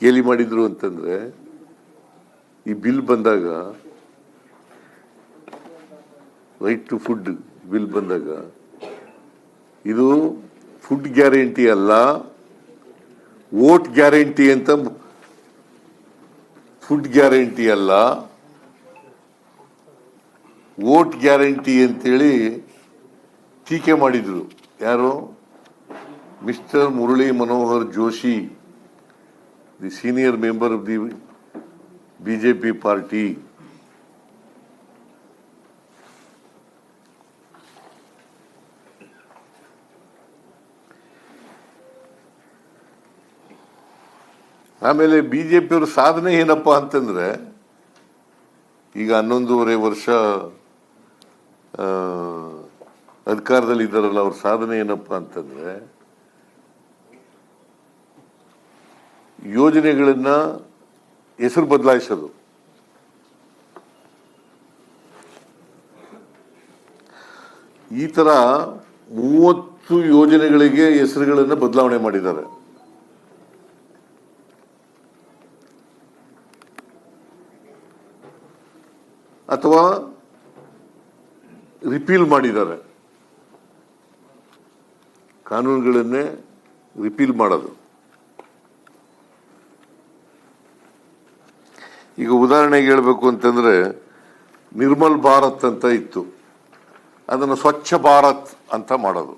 ಗೇಲಿ ಮಾಡಿದ್ರು ಅಂತಂದ್ರೆ ಈ ಬಿಲ್ ಬಂದಾಗ ರೈಟ್ ಟು ಫುಡ್ ಬಿಲ್ ಬಂದಾಗ ಇದು ಫುಡ್ ಗ್ಯಾರಂಟಿ ಅಲ್ಲ, ವೋಟ್ ಗ್ಯಾರಂಟಿ ಅಂತ. ಫುಡ್ ಗ್ಯಾರಂಟಿ ಅಲ್ಲ, ವೋಟ್ ಗ್ಯಾರಂಟಿ ಅಂತೇಳಿ ಟೀಕೆ ಮಾಡಿದ್ರು. ಯಾರು? Mister Murali Manohar Joshi, the senior member of the BJP party. ಆಮೇಲೆ ಬಿಜೆಪಿಯವ್ರ ಸಾಧನೆ ಏನಪ್ಪಾ ಅಂತಂದ್ರೆ, ಈಗ 11.5 ವರ್ಷ ಅಧಿಕಾರದಲ್ಲಿ ಇದ್ದಾರಲ್ಲ, ಅವ್ರ ಸಾಧನೆ ಏನಪ್ಪಾ ಅಂತಂದ್ರೆ ಯೋಜನೆಗಳನ್ನ ಹೆಸರು ಬದಲಾಯಿಸೋದು. ಈ ತರ 30 ಯೋಜನೆಗಳಿಗೆ ಹೆಸರುಗಳನ್ನ ಬದಲಾವಣೆ ಮಾಡಿದ್ದಾರೆ. ಅಥವಾ ರಿಪೀಲ್ ಮಾಡಿದ್ದಾರೆ. ಕಾನೂನುಗಳನ್ನೇ ರಿಪೀಲ್ ಮಾಡೋದು. ಈಗ ಉದಾಹರಣೆಗೆ ಹೇಳಬೇಕು ಅಂತಂದ್ರೆ, ನಿರ್ಮಲ್ ಭಾರತ್ ಅಂತ ಇತ್ತು, ಅದನ್ನು ಸ್ವಚ್ಛ ಭಾರತ್ ಅಂತ ಮಾಡೋದು.